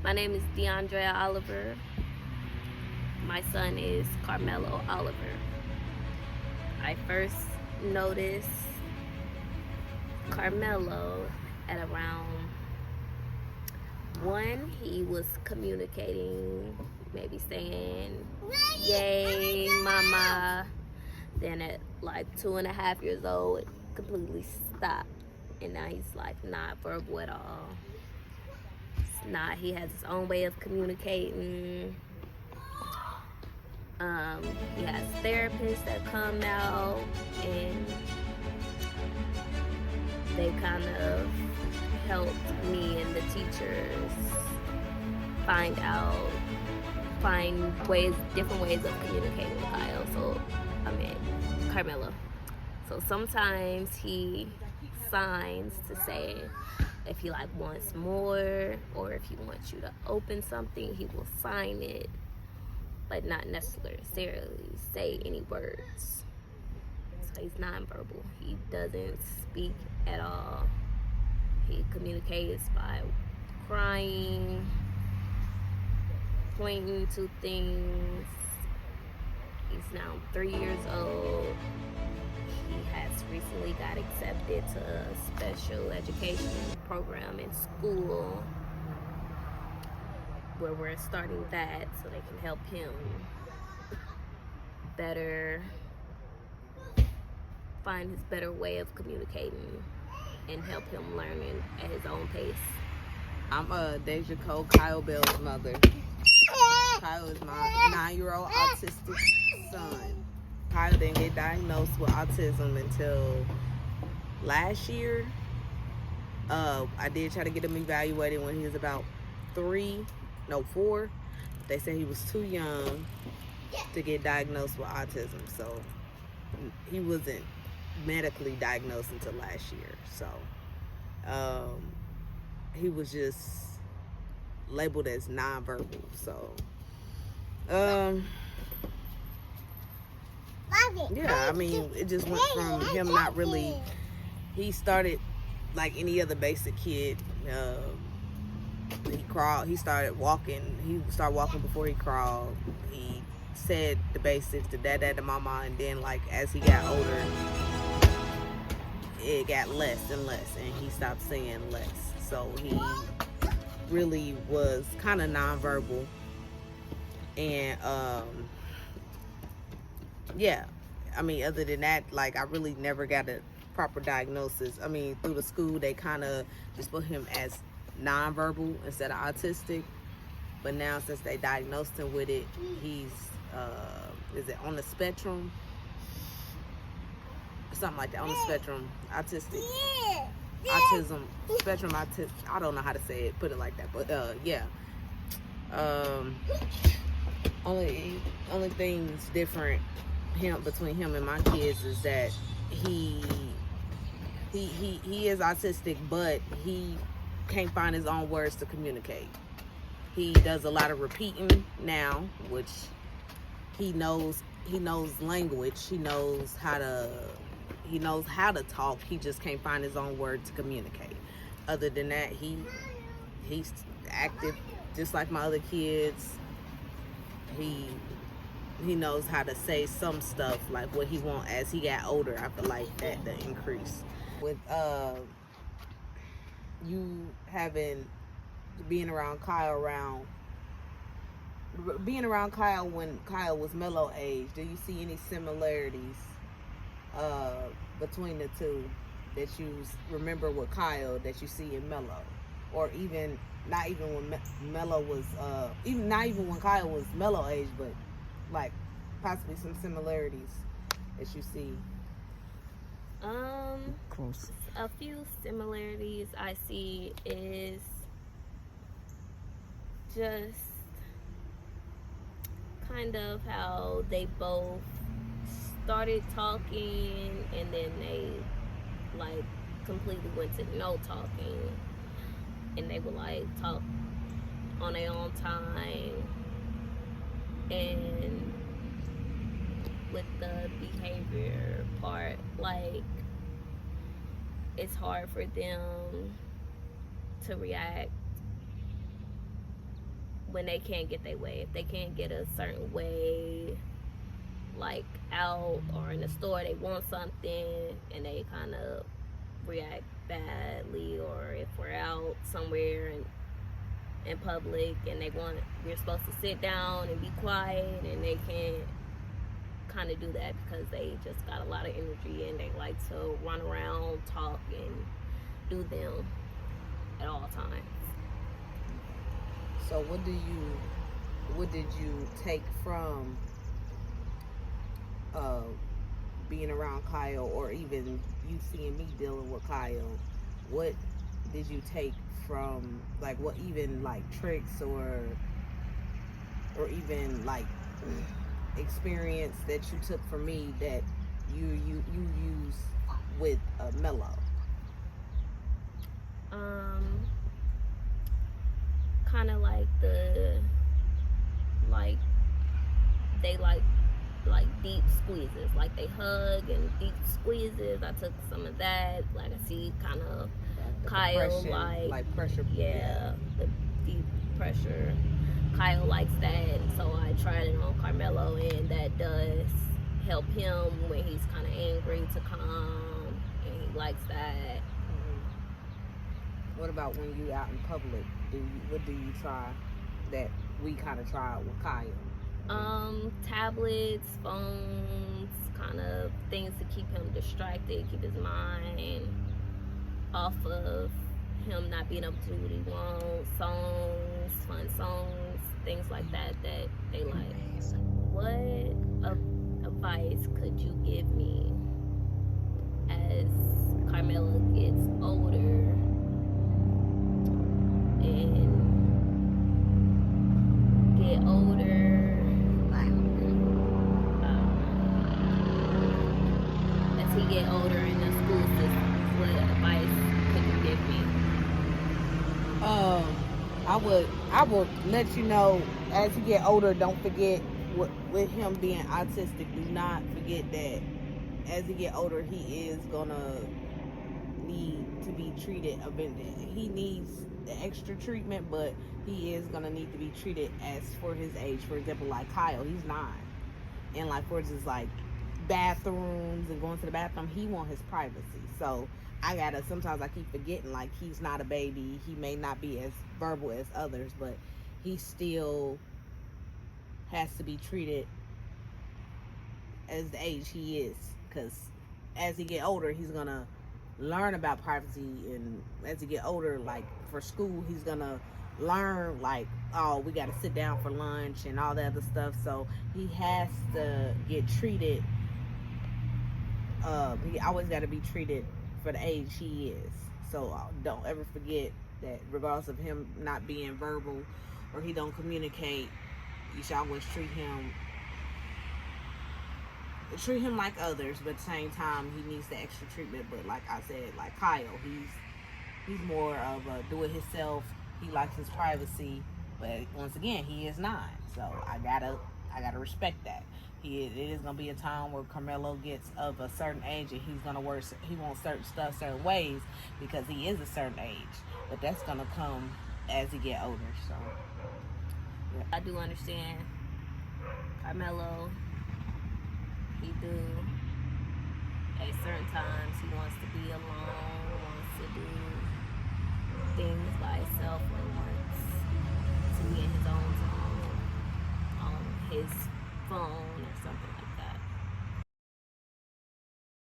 My name is DeAndrea Oliver. My son is Carmelo Oliver. I first noticed Carmelo at around 1. He was communicating, maybe saying, "Yay, mama." Then at like 2.5 years old, it completely stopped. And now he's like not verbal at all. It's not, he has his own way of communicating. He has therapists that come out and they kind of helped me and the teachers find ways, different ways of communicating with Carmelo. So sometimes he signs to say if he like wants more, or if he wants you to open something, he will sign it, but not necessarily say any words. So he's nonverbal. He doesn't speak at all. He communicates by crying, pointing to things. He's now 3 years old. He has recently got accepted to a special education program in school where we're starting that so they can help him better find his better way of communicating and help him learn at his own pace. I'm Deja Cole, Kyle Bell's mother. Kyle is my 9-year-old autistic son. Kyle didn't get diagnosed with autism until last year. I did try to get him evaluated when he was about 4. They said he was too young to get diagnosed with autism, so he wasn't medically diagnosed until last year. So he was just labeled as nonverbal. So yeah, I mean, it just went from him not really. He started like any other basic kid. He crawled. He started walking. He started walking before he crawled. He said the basics, the dad, the mama, and then like as he got older, it got less and less, and he stopped saying less. So he really was kind of nonverbal, and yeah. I mean, other than that, like I really never got a proper diagnosis. I mean, through the school, they kind of just put him as nonverbal instead of autistic. But now, since they diagnosed him with it, he's is it on the spectrum? Something like that, on the spectrum, autistic, autism, spectrum autism. I don't know how to say it, put it like that, but yeah. Only things different between him and my kids is that he is autistic, but he can't find his own words to communicate. He does a lot of repeating now, which he knows language. He knows how to talk. He just can't find his own word to communicate. Other than that, he's active just like my other kids. He knows how to say some stuff, like what he wants. As he got older, I feel like that the increase with you being around Kyle when Kyle was Mello age. Do you see any similarities between the two that you remember with Kyle that you see in Mello, or even not even when Mello was not even when Kyle was Mello age, but like possibly some similarities that you see? Close. A few similarities I see is just kind of how they both started talking and then they like completely went to no talking, and they would like talk on their own time. And with the behavior part, like it's hard for them to react when they can't get their way. If they can't get a certain way, like out or in the store, they want something and they kind of react badly, or if we're out somewhere and in public and we're supposed to sit down and be quiet, and they can't kind of do that because they just got a lot of energy and they like to run around, talk, and do them at all times. So what did you take from being around Kyle, or even you seeing me dealing with Kyle? What did you take from, like, what even like tricks or even like experience that you took from me that you use with Mello? Kind of like they like deep squeezes, like they hug and deep squeezes. I took some of that. Like I see kind of Kyle like pressure. Yeah, the deep pressure. Kyle likes that, so I tried it on Carmelo, and that does help him when he's kind of angry to calm, and he likes that. What about when you out in public? What do you try that we kind of tried with Kyle? Tablets, phones, kind of things to keep him distracted, keep his mind off of him not being able to do what he wants. Songs, fun songs, things like that they like. What advice could you give me as Carmelo gets older and get older? As he get older in the school system, what advice could you give me? I would let you know, as you get older, don't forget with him being autistic, do not forget that as he get older, he is gonna need to be treated a bit. He needs the extra treatment, but he is gonna need to be treated as for his age. For example, like Kyle, he's 9, and like for instance, like bathrooms and going to the bathroom, he want his privacy. So sometimes I keep forgetting, like, he's not a baby. He may not be as verbal as others, but he still has to be treated as the age he is, because as he get older, he's gonna learn about privacy, and as he get older, like for school, he's gonna learn, like, oh, we got to sit down for lunch and all that other stuff. So he has to get treated. He always got to be treated for the age he is. So don't ever forget that, regardless of him not being verbal or he don't communicate, you should always treat him like others, but at the same time, he needs the extra treatment. But like I said, like Kyle, he's more of a do-it-himself. He likes his privacy, but once again, he is 9, so I gotta respect that. It is gonna be a time where Carmelo gets of a certain age, and he's gonna work. He wants certain stuff certain ways because he is a certain age, but that's gonna come as he get older. So yeah. I do understand Carmelo. He do at certain times he wants to be alone, wants to do things by himself, or wants to be in his own zone on his phone or something like